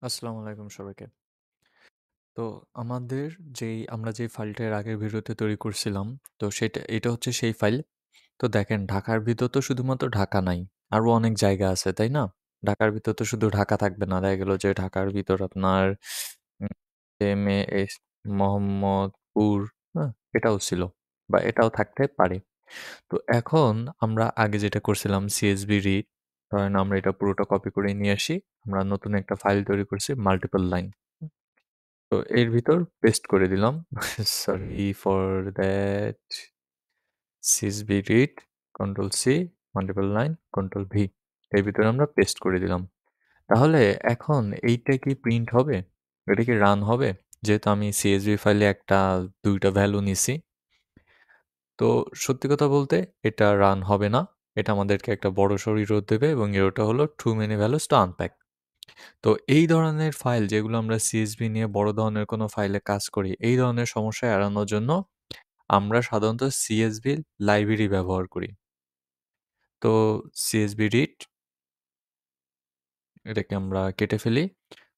আসসালামু আলাইকুম সবাইকে। তো আমাদের আমরা যেই ফাইলটা এর আগের ভিডিওতে তৈরি করছিলাম, তো এটা হচ্ছে সেই ফাইল। তো দেখেন ঢাকার ভিতর তো শুধুমাত্র ঢাকা নাই। আরো অনেক জায়গা আছে, তাই না? ঢাকার ভিতর তো শুধু ঢাকা থাকবে না। দেখা গেল যে ঢাকার ভিতর আপনার উম এম এ এস মোহাম্মদপুর, হ্যাঁ? এটাও ছিল বা এটাও থাকতে পারে। তো এখন আমরা আগে যেটা করছিলাম CSV read, ধরেন আমরা এটা পুরোটা কপি করে নিয়ে আসি। আমরা নতুন একটা ফাইল তৈরি করছি মাল্টিপল লাইন। তো এর ভিতর পেস্ট করে দিলাম। Sorry for that. CSV read, control C, multiple line, control V. এর ভিতরে আমরা পেস্ট করে দিলাম। তাহলে এখন এইটা কি প্রিন্ট হবে? এটা কি রান হবে? যেহেতু আমি CSV ফাইলে দুইটা ভ্যালু নিছি। তো সত্যি কথা বলতে এটা রান হবে না। এটা আমাদেরকে একটা বড়সড় এরর দেবে এবং এররটা হলো too many values to unpack। তো এই ধরনের ফাইল যেগুলো আমরা CSV নিয়ে বড় ধরনের কোনো ফাইলে কাজ করি, এই ধরনের সমস্যা এড়ানোর জন্য আমরা সাধারণত CSV লাইব্রেরি ব্যবহার করি। তো CSV read এটাকে আমরা কেটে ফেলি।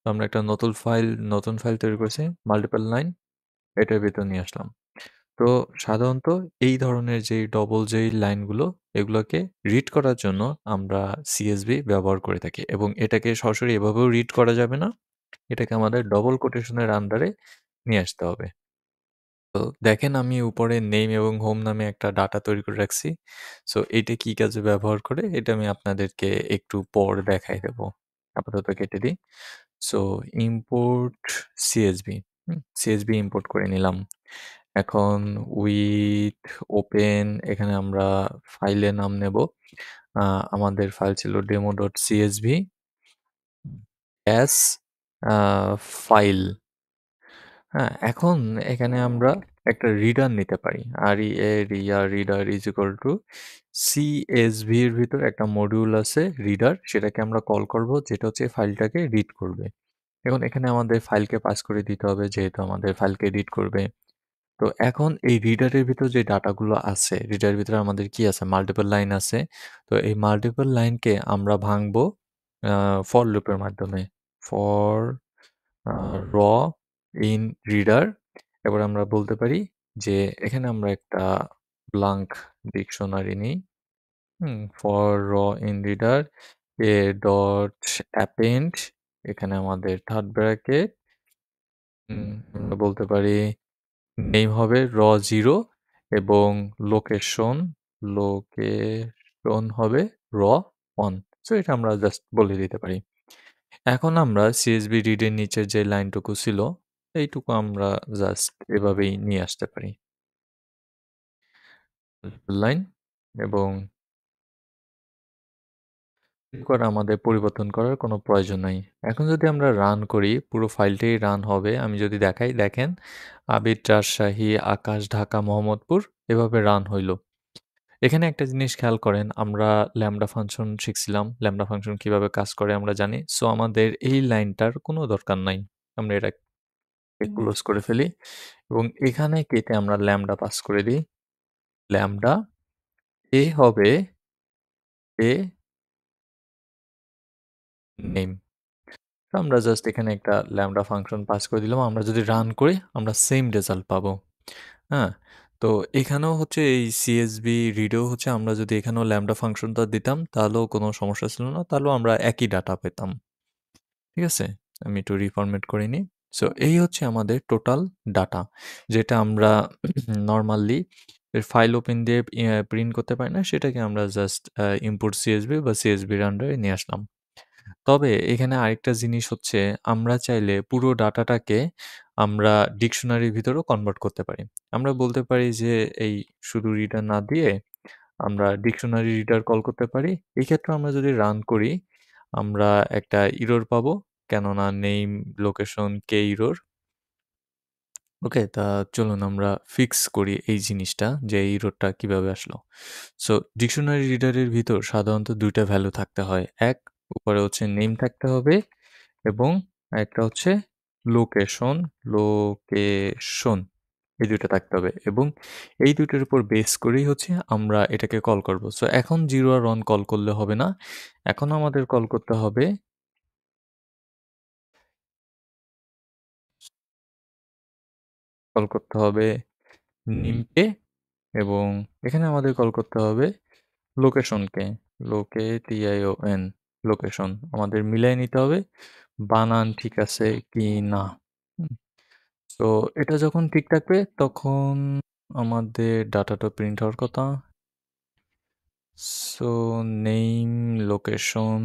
তো আমরা একটা নতুন ফাইল তৈরি করছি মাল্টিপল লাইন, এটার ভিতর নিয়ে আসলাম। তো সাধারণত এই ধরনের যেই লাইনগুলো এগুলোকে রিড করার জন্য আমরা CSV ব্যবহার করে থাকি এবং এটাকে সরাসরি এভাবেও রিড করা যাবে না। এটাকে আমাদের ডবল কোটেশনের আন্ডারে নিয়ে আসতে হবে। তো দেখেন আমি উপরে নেম এবং হোম নামে একটা ডাটা তৈরি করে রাখছি। সো এইটা কি কাজে ব্যবহার করে এটা আমি আপনাদেরকে একটু পর দেখাই দেব। আপাতত কেটে দিই। So import CSV. CSV import করে নিলাম। এখন উইথ ওপেন এখানে আমরা ফাইলের নাম নেব। আমাদের ফাইল ছিল demo.csv অ্যাস ফাইল। হ্যাঁ, এখন এখানে আমরা একটা রিডার নিতে পারি। Reader is equal to CSV এর ভিতর একটা মডিউল আছে রিডার, সেটাকে আমরা কল করব যেটা হচ্ছে ফাইলটাকে রিড করবে। এখন এখানে আমাদের ফাইলকে পাস করে দিতে হবে যেহেতু আমাদের ফাইলকে রিড করবে। তো এখন এই রিডারের ভিতর যে ডাটাগুলো আছে, রিডারের ভিতরে আমাদের কি আছে? মাল্টিপল লাইন আছে। তো এই মাল্টিপল লাইনকে আমরা ভাঙবো ফর লুপের মাধ্যমে। ফর র ইন রিডার। এবার আমরা বলতে পারি যে এখানে আমরা একটা ব্লাঙ্ক ডিকশনারি নিই। ফর র in reader A dot append, এখানে আমাদের থার্ড ব্র্যাকেট, আমরা বলতে পারি নেম হবে র0 এবং লোকেশন লোকেশন হবে র1। সো এটা আমরা জাস্ট বলে দিতে পারি। এখন আমরা CSV রিডের নিচের যে লাইনটুকু ছিল এইটুকু আমরা জাস্ট এভাবেই নিয়ে আসতে পারি লাইন এবং করা আমাদের পরিবর্তন করার কোনো প্রয়োজন নাই। এখন যদি আমরা রান করি পুরো ফাইলটাই রান হবে। আমি যদি দেখাই দেখেন আবির রাজশাহী আকাশ ঢাকা মোহাম্মদপুর এভাবে রান হইল। এখানে একটা জিনিস খেয়াল করেন, আমরা ল্যামডা ফাংশন শিখছিলাম। ল্যামডা ফাংশন কিভাবে কাজ করে আমরা জানি। সো আমাদের এই লাইনটার কোনো দরকার নাই। আমরা এটাকে ক্লোজ করে ফেলি এবং এখানে কেটে আমরা ল্যামডা পাস করে দিই। ল্যামডা এ হবে এ নেম। তো আমরা জাস্ট এখানে একটা ল্যামডা ফাংশন পাস করে দিলাম। আমরা যদি রান করি আমরা সেম রেজাল্ট পাবো। হ্যাঁ? তো এখানেও হচ্ছে এই CSV রিডেও হচ্ছে আমরা যদি এখানেও ল্যামডা ফাংশনটা দিতাম তাহলেও কোনো সমস্যা ছিল না। তাহলেও আমরা একই ডাটা পেতাম। ঠিক আছে? আমি একটু রিফরমেট করে নিই। সো এই হচ্ছে আমাদের টোটাল ডাটা যেটা আমরা নরমালি ফাইল ওপেন দিয়ে প্রিন্ট করতে পারি না, সেটাকে আমরা জাস্ট ইম্পোর্ট CSV বা CSV এর আন্ডারে নিয়ে আসলাম। তবে এখানে আরেকটা জিনিস হচ্ছে আমরা চাইলে পুরো ডাটাটাকে আমরা ডিকশনারির ভিতরেও কনভার্ট করতে পারি। আমরা বলতে পারি যে এই শুধু রিডার না দিয়ে আমরা ডিকশনারি রিডার কল করতে পারি। এক্ষেত্রে আমরা যদি রান করি আমরা একটা এরর পাবো, কেননা নেম লোকেশন কে এরর। ওকে, তা চলুন আমরা ফিক্স করি এই জিনিসটা যে এই এররটা কিভাবে আসলো। সো ডিকশনারি রিডারের ভিতর সাধারণত দুইটা ভ্যালু থাকতে হয়। এক, উপরে হচ্ছে নেম থাকতে হবে এবং একটা হচ্ছে লোকেশন, লোকেশন এই ২ টা থাকতে হবে এবং এই ২ টার উপর বেস করেই হচ্ছে আমরা এটাকে কল করব। সো এখন 0 আর 1 কল করলে হবে না। এখন আমাদের কল করতে হবে কল করতে হবে নিমকে এবং এখানে আমাদের কল করতে হবে লোকেশনকে। লোকেশন, লোকেশন আমাদের মিলাই নিতে হবে বানান ঠিক আছে কি না। হুম, তো এটা যখন ঠিক থাকবে তখন আমাদের ডাটাটা প্রিন্ট হওয়ার কথা। সো নেম, লোকেশন,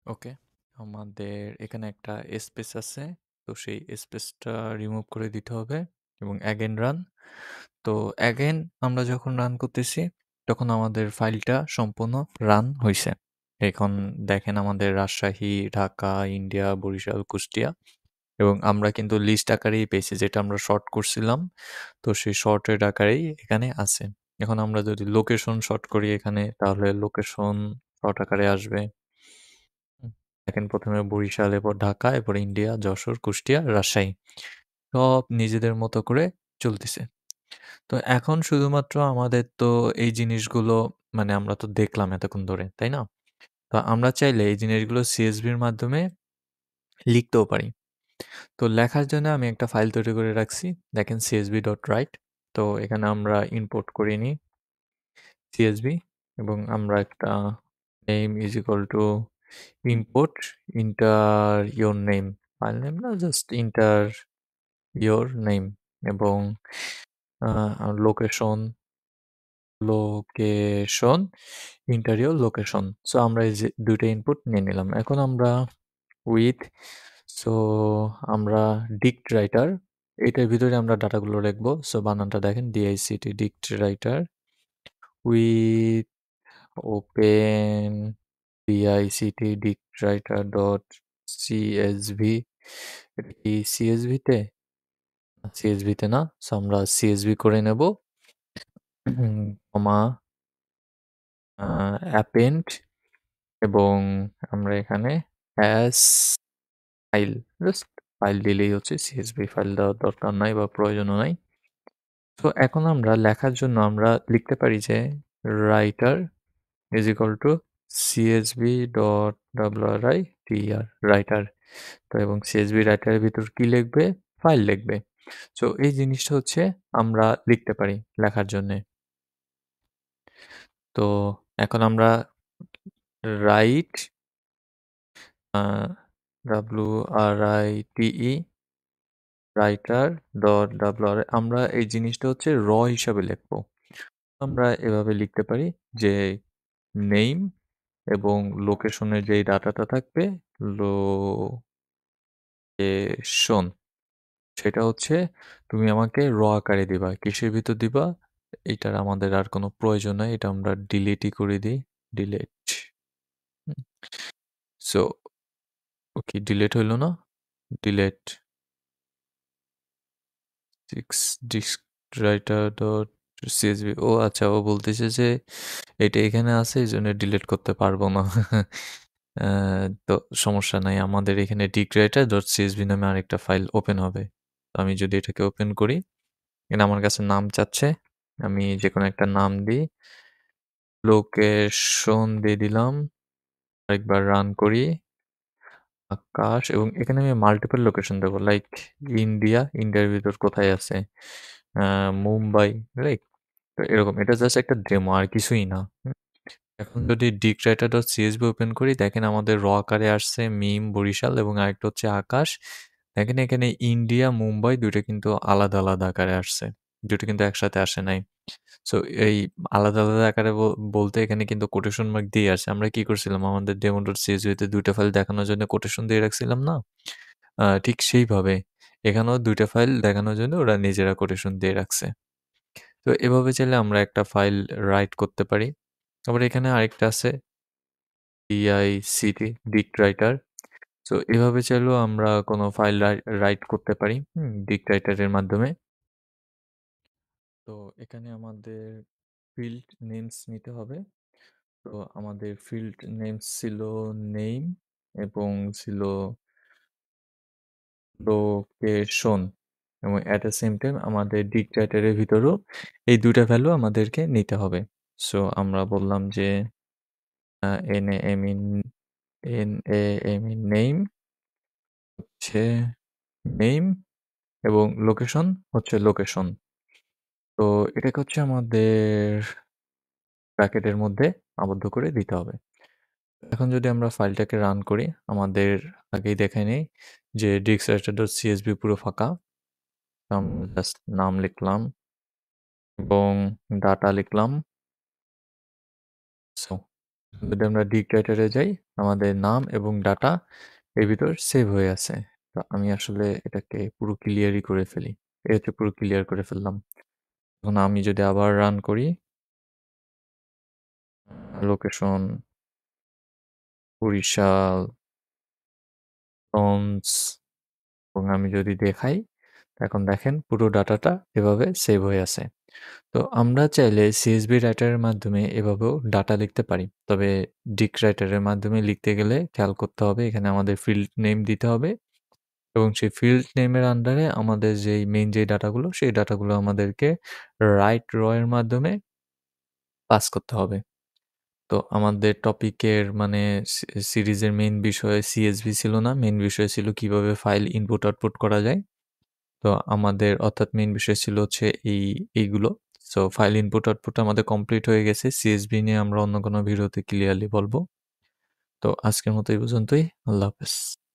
ওকে। আমাদের এখানে একটা স্পেস আছে, তো সেই স্পেসটা রিমুভ করে দিতে হবে এবং অ্যাগেন রান। তো অ্যাগেন আমরা যখন রান করতেছি তখন আমাদের ফাইলটা সম্পূর্ণ রান হয়েছে। এখন দেখেন আমাদের রাজশাহী, ঢাকা, ইন্ডিয়া, বরিশাল, কুষ্টিয়া এবং আমরা কিন্তু লিস্ট আকারেই পেয়েছি যেটা আমরা শর্ট করছিলাম। তো সেই শর্টের আকারেই এখানে আছে। এখন আমরা যদি লোকেশন শর্ট করি এখানে তাহলে লোকেশন শর্ট আকারে আসবে। হুম, দেখেন প্রথমে বরিশাল, এরপর ঢাকা, এরপর ইন্ডিয়া, যশোর, কুষ্টিয়া, রাজশাহী সব নিজেদের মতো করে চলতেছে। তো এখন শুধুমাত্র আমাদের তো এই জিনিসগুলো মানে আমরা তো দেখলাম এতক্ষণ ধরে, তাই না? তো আমরা চাইলে এই জিনিসগুলো সিএসভির মাধ্যমে লিখতেও পারি। তো লেখার জন্য আমি একটা ফাইল তৈরি করে রাখছি, দেখেন csv.write। তো এখানে আমরা ইম্পোর্ট করে নিই csv এবং আমরা একটা name is equal to import inter your name, file name না, জাস্ট ইন্টার ইয়োর নেম এবং location, location, inter your location. So আমরা এই যে দুইটা ইনপুট নিয়ে নিলাম। এখন আমরা উইথ, সো আমরা ডিক্ট রাইটার, এটার ভিতরে আমরা ডাটাগুলো লিখবো। সো বানানটা দেখেন DICT, dict writer with open DICT dict writer dot CSV. এটা কি সিএসভিতে? সিএসভিতে না, সো আমরা সিএসভি করে নেব কমা অ্যাপেন্ড এবং আমরা এখানে অ্যাস ফাইল, জাস্ট ফাইল দিলেই হচ্ছে, সিএসভি ফাইল দেওয়ার দরকার নাই বা প্রয়োজনও নাই। তো এখন আমরা লেখার জন্য আমরা লিখতে পারি যে writer is equal to CSV dot writer, writer. তো এবং সিএসভি রাইটারের ভিতর কি লিখবে? ফাইল লিখবে। সো এই জিনিসটা হচ্ছে আমরা লিখতে পারি লেখার জন্যে। তো এখন আমরা রাইট, write, রাইটার ডট আমরা এই জিনিসটা হচ্ছে হিসাবে লিখবো। আমরা এভাবে লিখতে পারি যে নেম এবং লোকেশনের যেই ডাটাটা থাকবে, লোকেশন, সেটা হচ্ছে তুমি আমাকে আকারে দিবা। কিসের ভিতর দিবা? এটার আমাদের আর কোনো প্রয়োজন নাই। এটা আমরা ডিলিটই করে দিই। ডিলিট। সো ওকে, ডিলিট হইল না? Delete 6 disk writer dot CSV. ও আচ্ছা, ও বলতেছে যে এটা এখানে আছে এই জন্য ডিলিট করতে পারবো না। তো সমস্যা নাই, আমাদের এখানে ডিগ্রেটার ডট সিএসভি নামে আরেকটা ফাইল ওপেন হবে। তো আমি যদি এটাকে ওপেন করি, এখানে আমার কাছে নাম চাচ্ছে, আমি যে কোনো একটা নাম দিই, লোকেশন দিয়ে দিলাম, আরেকবার রান করি, আকাশ, এবং এখানে আমি মাল্টিপল লোকেশন দেবো, লাইক ইন্ডিয়ার ভিতর কোথায় আছে, মুম্বাই, রাইট? তো এরকম, এটা জাস্ট একটা ডেমো আর কিছুই না। এখন যদি dictwriter.csv ওপেন করি, দেখেন আমাদের আকারে আসছে মিম, বরিশাল এবং আরেকটা হচ্ছে আকাশ। দেখেন এখানে ইন্ডিয়া, মুম্বাই দুইটা কিন্তু আলাদা আলাদা আকারে আসছে, দুটো কিন্তু একসাথে আসে নাই। সো এই আলাদা আলাদা আকারে বলতে এখানে কিন্তু কোটেশন মার্ক দিয়ে আসে। আমরা কি করছিলাম, আমাদের demo.csv তে দুইটা ফাইল দেখানোর জন্য কোটেশন দিয়ে রাখছিলাম না? ঠিক সেইভাবে এখানেও দুইটা ফাইল দেখানোর জন্য ওরা নিজেরা কোটেশন দিয়ে রাখছে। তো এভাবে চাইলে আমরা একটা ফাইল রাইট করতে পারি। আবার এখানে আরেকটা আছে DICT, ডিক্ট রাইটার। সো এভাবে চাইলেও আমরা কোনো ফাইল রাইট করতে পারি ডিক্ট রাইটারের মাধ্যমে। তো এখানে আমাদের ফিল্ড নেমস নিতে হবে। তো আমাদের ফিল্ড নেমস ছিল নেম এবং ছিল লোকেশন এবং অ্যাট দ্য সেম টাইম আমাদের ডিক্ট রাইটারের ভিতরেও এই দুইটা ভ্যালু আমাদেরকে নিতে হবে। সো আমরা বললাম যে NAME নেম হচ্ছে নেম এবং লোকেশন হচ্ছে লোকেশন। তো এটাকে হচ্ছে আমাদের ব্র্যাকেটের মধ্যে আবদ্ধ করে দিতে হবে। এখন যদি আমরা ফাইলটাকে রান করি, আমাদের আগেই দেখাই নেই যে diskwriter.csv পুরো ফাঁকা। আমরা জাস্ট নাম লিখলাম এবং ডাটা লিখলাম। সো যদি আমরা ডিক রাইটারে যাই, আমাদের নাম এবং ডাটা এর ভিতর সেভ হয়ে আছে। তো আমি আসলে এটাকে পুরো ক্লিয়ারই করে ফেলি। এই হচ্ছে পুরো ক্লিয়ার করে ফেললাম। এখন আমি যদি আবার রান করি, লোকেশন বরিশাল, টন্স এবং আমি যদি দেখাই, এখন দেখেন পুরো ডাটাটা এভাবে সেভ হয়ে আছে। তো আমরা চাইলে সিএসভি রাইটারের মাধ্যমে এভাবেও ডাটা লিখতে পারি। তবে ডিক রাইটারের মাধ্যমে লিখতে গেলে খেয়াল করতে হবে এখানে আমাদের ফিল্ড নেম দিতে হবে এবং সেই ফিল্ড নেমের আন্ডারে আমাদের যেই মেইন যে ডাটাগুলো সেই ডাটাগুলো আমাদেরকে রাইট র এর মাধ্যমে পাস করতে হবে। তো আমাদের টপিকের মানে সিরিজের মেইন বিষয় সিএসভি ছিল না, মেইন বিষয় ছিল কিভাবে ফাইল ইনপুট আউটপুট করা যায়। তো আমাদের অর্থাৎ মেইন বিষয় ছিল হচ্ছে এইগুলো। সো ফাইল ইনপুট আউটপুট আমাদের কমপ্লিট হয়ে গেছে। সিএসভি নিয়ে আমরা অন্য কোনো ভিডিওতে ক্লিয়ারলি বলবো। তো আজকের মতো এই পর্যন্তই। আল্লাহ হাফেজ।